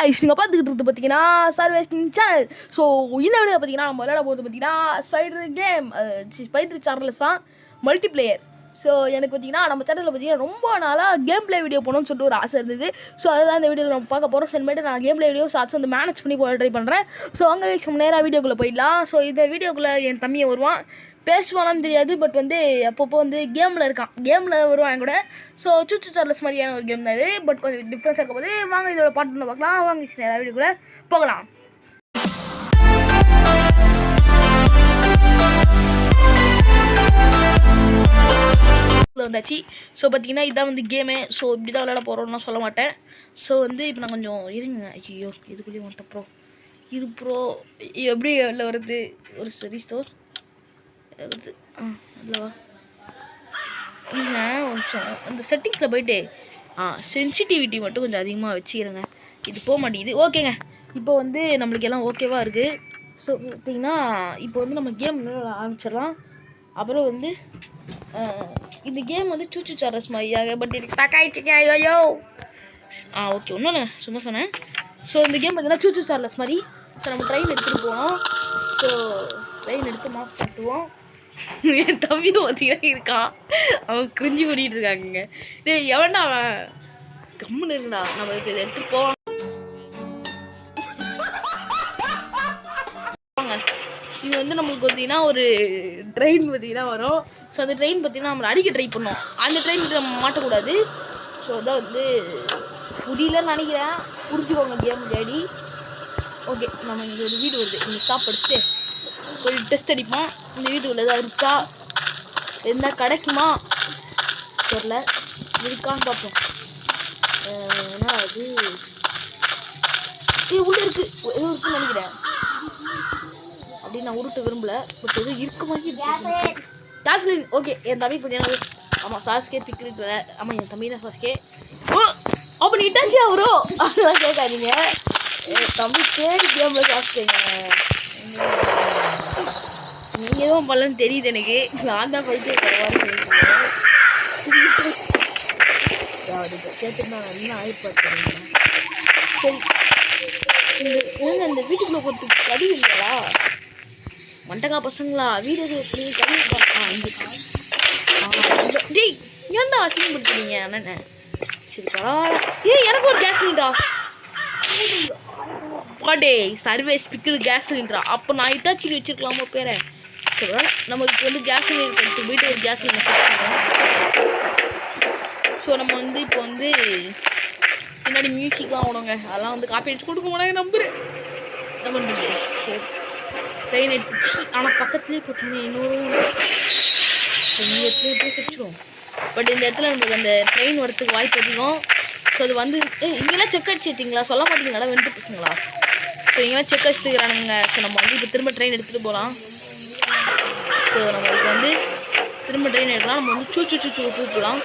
guys, நீங்கள் பார்த்துக்கிட்டு பார்த்தீங்கன்னா ஸ்டார் வேஸ்டிங் சேனல். ஸோ இந்த வீடியோ பார்த்தீங்கன்னா நம்ம விளையாட போகிறது பார்த்தீங்கன்னா ஸ்பைடர் சார்லஸ் தான் மல்டிப்ளேயர். ஸோ எனக்கு பார்த்தீங்கன்னா நம்ம சேனலில் பார்த்தீங்கன்னா ரொம்ப நாளாக கேம் பிளே வீடியோ போகணும்னு சொல்லிட்டு ஒரு ஆசை இருந்தது. ஸோ அதுதான் இந்த வீடியோவில் நம்ம பார்க்க போகிறோம். சென்மேட்டு நான் கேம் பிளே வீடியோ ஷார்ட்ஸ் வந்து மேனேஜ் பண்ணி போட ட்ரை பண்ணுறேன். ஸோ அங்கே நம்ம நேராக வீடியோக்குள்ளே போயிடலாம். ஸோ இந்த வீடியோக்குள்ளே என் தம்பியை வருவான், பேசுவானான்னு தெரியாது, பட் வந்து அப்பப்போ வந்து கேமில் வருவான் கூட. ஸோ சூச்சு சார்லஸ் மாதிரியான ஒரு கேம் தான் இது, பட் கொஞ்சம் டிஃப்ரென்ஸாக இருக்கும் போது வாங்க இதோட பாட்டு பார்க்கலாம். வாங்க நேராக வீடியோக்குள்ளே போகலாம். வந்தாச்சு. ஸோ பார்த்தீங்கன்னா இதுதான் வந்து கேமு. ஸோ இப்படி தான் விளையாட போகிறோம்லாம் சொல்ல மாட்டேன். ஸோ வந்து இப்போ நான் கொஞ்சம் இருங்க. ஐயோ இதுக்குள்ளேயே வந்துட்டேன் ப்ரோ. ப்ரோ எப்படி வெளில வருது ஒரு சரி ஸ்டோர் வருது. இல்லைவா இல்லைங்க ஒரு நிமிஷம். அந்த செட்டிங்ஸில் போயிட்டு சென்சிட்டிவிட்டி மட்டும் கொஞ்சம் அதிகமாக வச்சுக்கிறேங்க. இது போக மாட்டேங்குது. ஓகேங்க, இப்போ வந்து நம்மளுக்கு எல்லாம் ஓகேவாக இருக்குது. ஸோ பார்த்தீங்கன்னா இப்போ வந்து நம்ம கேம் ஆரம்பிச்சிடலாம். அப்புறம் வந்து இந்த கேம் வந்து சூச்சு சார்லஸ் மாதிரியாக, பட் எனக்கு தக்காயிடுச்சுங்க. ஐயோ ஓகே ஒன்றும் இல்லை, சும்மா சொன்னேன். ஸோ இந்த கேம் பார்த்தீங்கன்னா சூச்சு சார்லஸ் மாதிரி. ஸோ நம்ம ட்ரெயின் எடுத்துகிட்டு போவோம். ஸோ ட்ரெயின் எடுத்து மாஸ் கட்டுவோம். என் தம்பி பார்த்தீங்கன்னா இருக்கான், அவன் கிரிஞ்சு பண்ணிட்டு இருக்காங்க. எவன்டா அவன்? கம்முன்னு இருந்தா நம்ம இப்போ இதை எடுத்துகிட்டு போவோம். இது வந்து நம்மளுக்கு பார்த்தீங்கன்னா ஒரு ட்ரெயின் பார்த்தீங்கன்னா வரும். ஸோ அந்த ட்ரெயின் பார்த்தீங்கன்னா நம்ம அடிக்க ட்ரை பண்ணோம். அந்த ட்ரெயின் நம்ம மாட்டக்கூடாது. ஸோ அதான் வந்து முடியலன்னு நினைக்கிறேன். புரிஞ்சுக்கோங்க கேம் விளையாடி. ஓகே, நம்ம இங்கே ஒரு வீடு வருது. இங்கே ஸ்டாப் அடிச்சுட்டு ஒரு டெஸ்ட் அடிப்போம். இந்த வீட்டுக்குள்ள ஏதாவது இருக்கா, என்ன கிடைக்குமா தெரியல, இருக்கான்னு பார்ப்போம். ஏன்னா அது உள்ளே இருக்குது, எதுவும் இருக்குன்னு நினைக்கிறேன். அப்படின்னு நான் உருட்ட விரும்பல, பட் எதுவும் இருக்க மாதிரி ஜாஸ்மின். ஓகே, என் தம்பி கொஞ்சம் ஆமாம் சாஸ்கே பிக்னிக். ஆமாம் என் தம்பி தான் சாஸ்கே. அப்போ நீ இட்டாச்சியா வரும் அப்படிலாம் கேட்காதீங்க. என் தம்பி கேட்டு கேமில் சாஸ்கேங்க. நீங்கள் எதுவும் பண்ணலன்னு தெரியுது எனக்கு. நான் தான் போயிட்டு கேட்டுருந்தா என்ன ஆயிடுப்பாங்க. சரி, இந்த வீட்டுக்குள்ளே போகிறதுக்கு கடி இல்லையா மண்டகா பசங்களா? வீடு கடி டேய் ஏன்டா அசிங்கப்படுத்துறீங்க அண்ணன்? சரி பரவாயில்ல. எனக்கு ஒரு கேஸ் சிலிண்டரா பாடே சர்வேஸ் பிக்கிள் கேஸ் சிலிண்டரா. அப்போ நான் இட்டாச்சி வச்சுருக்கலாமா பேரை? சரி நமக்கு வந்து கேஸ் சிலிண்டர் எடுத்து போயிட்டு ஒரு கேஸ் சிலிண்டர் பண்ணுறோம். ஸோ நம்ம வந்து இப்போ வந்து பின்னாடி மியூசிக்லாம் ஓடுங்க, அதெல்லாம் வந்து காப்பி அடிச்சு கொடுக்க போனாங்க நம்புறேன். என்ன பண்ணுறீங்க? சரி ட்ரெயின் எடுத்துச்சு. ஆனால் பக்கத்துலேயே பார்த்தீங்கன்னா இன்னொரு இடத்துல எப்படி கிடச்சிடும். பட் இந்த இடத்துல நம்மளுக்கு அந்த ட்ரெயின் வரத்துக்கு வாய்ப்பு அதிகம். ஸோ அது வந்து இங்கெல்லாம் செக் அடிச்சு வச்சிங்களா? சொல்ல மாட்டீங்களா வெண்டு பசங்களா? ஸோ இங்கெல்லாம் செக் அடிச்சுக்கிறானுங்க. ஸோ நம்ம வந்து இப்போ திரும்ப ட்ரெயின் எடுத்துகிட்டு போகலாம். ஸோ நம்மளுக்கு வந்து திரும்ப ட்ரெயின் எடுக்கலாம். நம்ம வந்து சூச்சு கூப்பிடலாம்.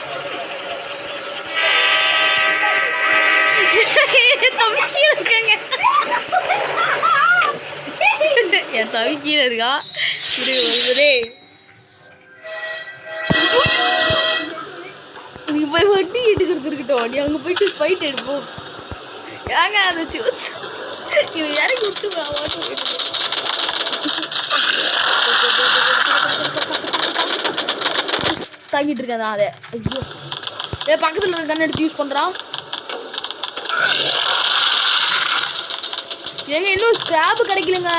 என் தவி கீழே இருக்கா. நீங்க போய் வண்டி எடுக்கிறது இருக்கட்டும், வண்டி அங்கே போயிட்டு ஃபைட் எடுப்போம். ஏங்க அதை இது இறக்கி விட்டு தாக்கிட்டு இருக்கேன் அதை. ஐயோ பக்கத்தில் இருக்க கண்ணு எடுத்து யூஸ் பண்ணுறான். ஏங்க இன்னும் ஸ்கிராப் கிடைக்கலங்க.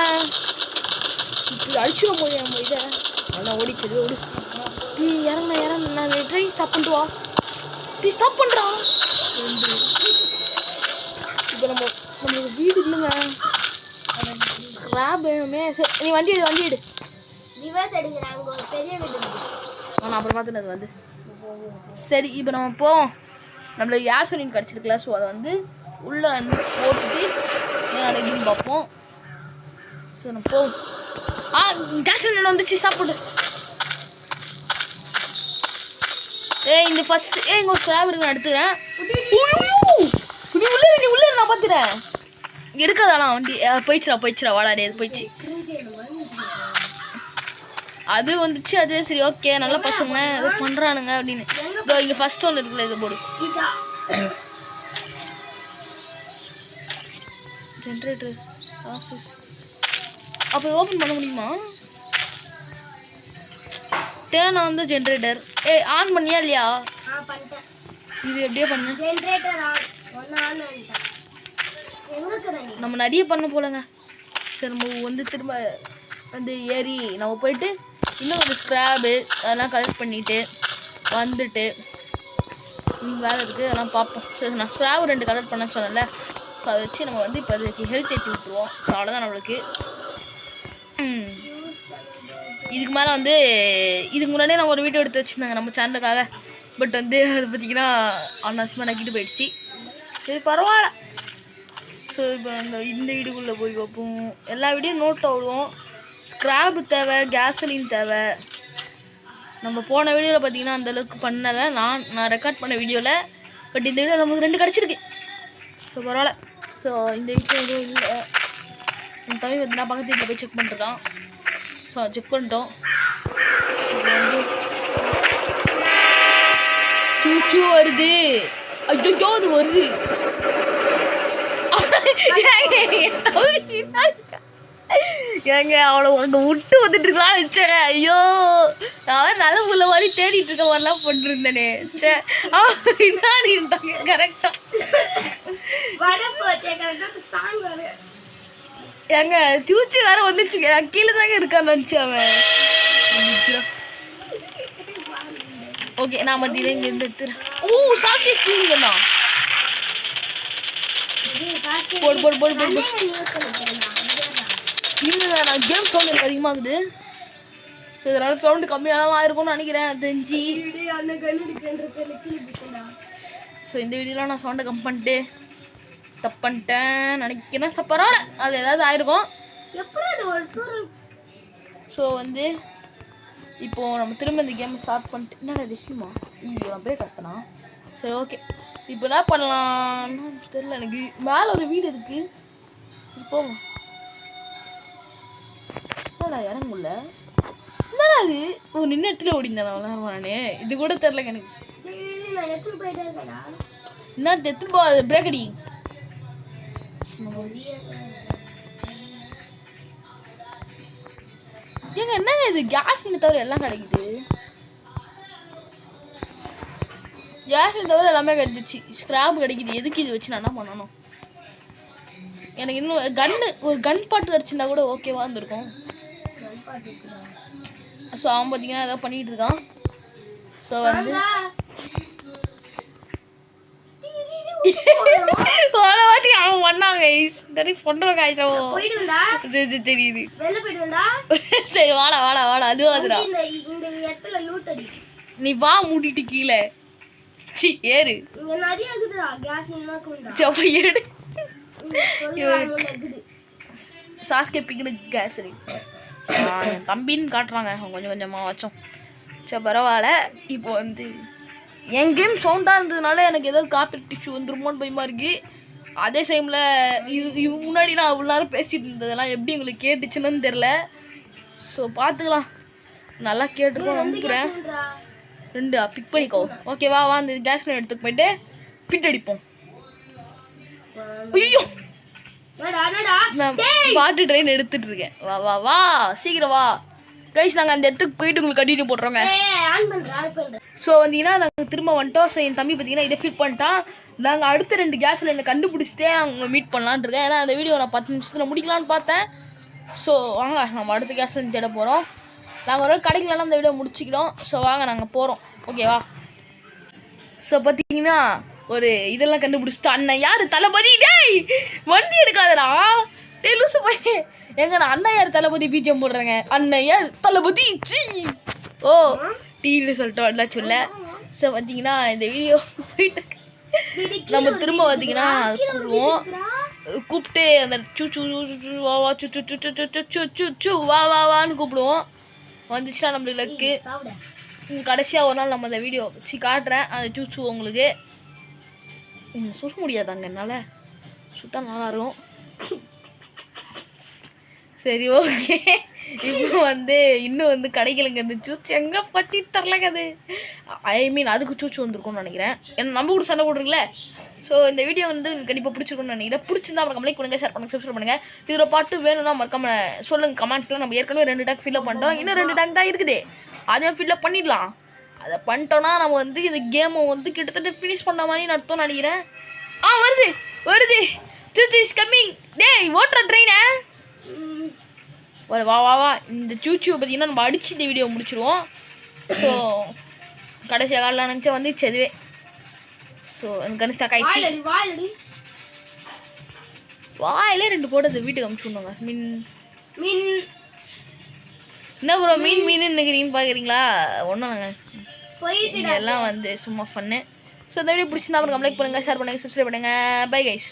இப்படி அழிச்சிடும் போது நம்ம இதை நல்லா ஓடிச்சது ஓடு. இறங்க நான் ட்ரெயின் ஸ்டாப் பண்ணிட்டு வா. டீ ஸ்டாப் பண்ணுறான். இப்போ நம்மளுக்கு வீடு இல்லைங்க, ஸ்கிராப் வேணுமே. சரி நீ வண்டி எடு ரிவர்ஸ் எடுங்க. நாங்கள் ஒரு பெரிய வீடு நான் அப்புறம் பார்த்துனது வந்து. சரி இப்போ நம்ம போவோம். நம்மளுக்கு யாசனின் கிடச்சிருக்கல. ஸோ அதை வந்து உள்ளே வந்து போட்டுட்டு அடைக்குன்னு பார்ப்போம். ஸோ நம்ம போவோம். கேஸ்லின் வந்துச்சு, சாப்பிடு. இந்த ஃபர்ஸ்ட் இங்கே ஒரு ஸ்கிராப் இருக்கு, நான் எடுத்துக்கிறேன். நீ உள்ள நான் பார்த்துறேன். எடுக்காதானா வண்டி? போயிடுச்சுடா வாடாடே, அது போயிடுச்சு. அது வந்துச்சு, அது சரி ஓகே நல்ல பசங்க ஏதோ பண்ணுறானுங்க அப்படின்னு. இதோ இங்கே ஃபர்ஸ்ட் ஒன்று இருக்குல்ல, இது போடு. ஜென்ரேட்டர் அப்போ ஓப்பன் பண்ண முடியுமா? Turn on the generator. On பண்ணியா இல்லையா? இது எப்படியே பண்ண நம்ம நிறைய பண்ண போலங்க. சரி நம்ம வந்து திரும்ப வந்து ஏறி நம்ம போயிட்டு இன்னும் ஒரு ஸ்க்ராபு அதெல்லாம் கலெக்ட் பண்ணிவிட்டு வந்துட்டு வேலை இருக்குது அதெல்லாம் பார்ப்போம். சரி நான் ஸ்க்ராபு 2 கலெக்ட் பண்ண சொன்னேன்ல. ஸோ அதை வச்சு நம்ம வந்து இப்போ அதுக்கு ஹெல்த் ஏற்றி விட்டுருவோம். ஸோ அவ்வளோதான் நம்மளுக்கு. இதுக்கு மேலே வந்து இதுக்கு முன்னாடியே நான் ஒரு வீடியோ எடுத்து வச்சுருந்தாங்க நம்ம சேனலுக்காக. பட் வந்து அது பார்த்திங்கன்னா அன்னாசமாக நக்கிட்டு போயிடுச்சு. சரி பரவாயில்ல. ஸோ இப்போ இந்த வீடுக்குள்ளே போய் வைப்போம். எல்லா வீடியும் நோட்டில் விடுவோம். ஸ்க்ராப் தேவை, கேசலின் தேவை. நம்ம போன வீடியோவில் பார்த்திங்கன்னா அந்தளவுக்கு பண்ணலை நான் ரெக்கார்ட் பண்ண வீடியோவில். பட் இந்த வீடியோ நமக்கு 2 கிடச்சிருக்கு. ஸோ பரவாயில்ல. ஸோ இந்த வீட்டில் எதுவும் இல்லை. என் தம்பி பார்த்திங்கன்னா பக்கத்து வீட்டில் போய் செக் பண்ணிருக்கான். ஸோ செக் பண்ணிட்டோம். வந்து சூச்சு வருது. ஐயோ அது வருது. ஏங்க அவளை அங்கே விட்டு வந்துட்டு இருக்கலாம்னு வச்சேன். ஐயோ நான் நல்ல புள்ள மாதிரி தேடிட்டு இருக்க மாதிரிலாம் பண்ணிருந்தேனே. சே பின்னாடிட்டாங்க கரெக்டா. ஏங்க சூச்சி வேற வந்துச்சுங்க. கீழே தாங்க இருக்கான்னு நினச்சி அவன். ஓகே நான் மத்தியில இங்கே இருந்து எடுத்துறேன். சாஸ்கி ஸ்க்ரீன் தான். போடு போடு போடு போடு. இல்லைங்க நான் கேம் சவுண்ட் எனக்கு அதிகமாகுது. ஸோ இதனால சவுண்டு கம்மியாக ஆயிருக்கும்னு நினைக்கிறேன் தெரிஞ்சு. ஸோ இந்த வீடியோலாம் நான் சவுண்டை கம் பண்ணிட்டு தப்பு பண்ணிட்டேன் நினைக்கிறேன். பரவாயில்ல அது ஏதாவது ஆயிருக்கும். ஸோ வந்து இப்போது நம்ம திரும்ப இந்த கேமை ஸ்டார்ட் பண்ணிட்டு என்னடா விஷயமா ஐயோ நான் பிரேக் கஷ்டனா. சரி ஓகே இப்போ என்ன பண்ணலான்னு தெரியல எனக்கு. மேலே ஒரு வீடு இருக்குது. சரி போங்க. என்னடா இறங்க முடியல. என்னடா அது நின்று இடத்துல ஓடிந்தேன் நான். இது கூட தெரிலங்க எனக்கு. என்ன எத்து போ பிரேக் அடி. ஏங்க என்னங்க இது கேஸ் தவிர எல்லாம் கிடைக்குது. கேஸ் தவிர எல்லாமே கிடைச்சிச்சு. ஸ்கிராப் கிடைக்குது. எதுக்கு இது வச்சு நான் என்ன பண்ணணும்? எனக்கு இன்னும் ஒரு கன் பாட்டு கிடச்சிருந்தா கூட ஓகேவா இருந்திருக்கும். ஸோ அவன் பார்த்தீங்கன்னா ஏதாவது பண்ணிகிட்டு இருக்கான். ஸோ வந்து போன வாட்டி அவன் பண்ணாங்க பொண்ணுறோம் காய்ச்சோம் தெரியுது. சரி வாடா வாடா வாடா அது வாதுடா. நீ வா மூடிட்டு கீழே சி ஏறு. எடு சாஸ்கே பிக்னிக் கேசரி என் தம்பின்னு காட்டுறாங்க கொஞ்சம் கொஞ்சமாக வச்சோம். சரி பரவாயில்ல. இப்போ வந்து என் கேம் சவுண்டாக இருந்ததுனால எனக்கு ஏதாவது காப்பி டிஷ்யூ வந்துருமோன்னு பயமா இருக்கு. அதே டைமில் இது முன்னாடி நான் அவ்வளோ நேரம் பேசிகிட்டு இருந்ததெல்லாம் எப்படி உங்களுக்கு கேட்டுச்சுன்னு தெரில. ஸோ பார்த்துக்கலாம். நல்லா கேட்டுருக்கோம் நம்புகிறேன். 2 பிக் பண்ணிக்கோ. ஓகேவா வா அந்த கேஸ் எடுத்துக்கு போயிட்டு ஃபிட் அடிப்போம். ஐயோ நான் பாட்டு ட்ரெயின் எடுத்துட்டு இருக்கேன். வா வா வா சீக்கிரம் வா கைஸ். நாங்கள் அந்த இடத்துக்கு போயிட்டு உங்களுக்கு கண்டினியூ போட்டுறோங்க. ஸோ வந்தீங்கன்னா நாங்கள் திரும்ப வந்துட்டோம். ஸோ என் தம்பி பார்த்தீங்கன்னா இதை ஃபிட் பண்ணிட்டான். நாங்கள் அடுத்த 2 கேஸில் என்னை கண்டுபிடிச்சிட்டே அவங்க மீட் பண்ணலான் இருக்கேன். ஏன்னா அந்த வீடியோ நான் 10 நிமிஷத்தில் முடிக்கலான்னு பார்த்தேன். ஸோ வாங்க நம்ம அடுத்த கேஸில் தேட போகிறோம். நாங்கள் ஒரு கிடைக்கலன்னா அந்த வீடியோ முடிச்சிக்கிறோம். ஸோ வாங்க நாங்கள் போகிறோம். ஓகேவா? ஸோ பார்த்தீங்கன்னா ஒரு இதெல்லாம் கண்டுபிடிச்சிட்டு அண்ணன் யார் தளபதி. டேய் வண்டி எடுக்காதடா. டேய் லூசு பையன். எங்க நான் அண்ணன் யார் தளபதி பிஜிஎம் போடுறேங்க. அண்ணன் யார் தளபதி சி ஓ டிவியில் சொல்லிட்டு வரலாம் சொல்ல. ஸோ பார்த்தீங்கன்னா இந்த வீடியோ போயிட்டு நம்ம திரும்ப பார்த்தீங்கன்னா கூப்பிடுவோம். கூப்பிட்டு அந்த சூ வா வா சூ வா வா வான்னு கூப்பிடுவோம். வந்துச்சுன்னா நம்மளுக்கு லக்கு. கடைசியாக ஒரு நாள் நம்ம அந்த வீடியோ காட்டுறேன். அந்த சூச்சு உங்களுக்கு சுட முடியாதாங்க என்னால். சுட்டா நல்லா இருக்கும். சரி ஓகே. இப்போ வந்து இன்னும் வந்து கிடைக்கலங்க இந்த சூச்சு. எங்கே பச்சி தரலங்க அது. ஐ மீன் அதுக்கு சூச்சு வந்துருக்கும்னு நினைக்கிறேன். ஏன்னா நம்ம கூட சண்டை போடுறீங்களே ஸோ இந்த வீடியோ வந்து எனக்கு கண்டிப்பாக பிடிச்சிருக்குன்னு நினைக்கிறேன். பிடிச்சிருந்தா மறக்காம லைக் பண்ணுங்கள், ஷேர் பண்ணுங்கள், சப்ஸ்கிரைப் பண்ணுங்கள். இதில் பாட்டு வேணும்னா மறக்காம சொல்லுங்கள் கமெண்ட்டில். நம்ம ஏற்கனவே 2 டேங்க் ஃபில்அப் பண்ணிட்டோம், இன்னும் 2 டேங்க் தான் இருக்குது, அதையும் ஃபில்அப் பண்ணிடலாம். அதை பண்ணிட்டோன்னா நம்ம வந்து இந்த கேமை வந்து கிட்டத்தட்ட ஃபினிஷ் பண்ண மாதிரி நடத்தோம்னு நினைக்கிறேன். வருது வருது, சூச்சு இஸ் கம்மிங். டேய் ஓட்டுற ட்ரெயினை வா வா வா. இந்த சூச்சியை பார்த்தீங்கன்னா நம்ம அடிச்சு இந்த வீடியோ முடிச்சிடுவோம். ஸோ கடைசியாக காலில் நினச்சா வந்து அதுவே. ஸோ எனக்கு கன்ஸ்டாக் ஆயிடுச்சு. வாயிலே 2 போட்டது வீட்டுக்கு அனுப்பிச்சுடுங்க. மீன் மீன் என்ன ப்ரோ மீன் மீன் நினைக்கிறீங்கன்னு பார்க்குறீங்களா? ஒன்றும் இல்லைங்க, எல்லாம் வந்து சும்மா ஃபன்னு. ஸோ இந்த வீடியோ பிடிச்சிருந்தா லைக் பண்ணுங்கள், ஷேர் பண்ணுங்கள், சப்ஸ்கிரைப் பண்ணுங்கள். Bye guys.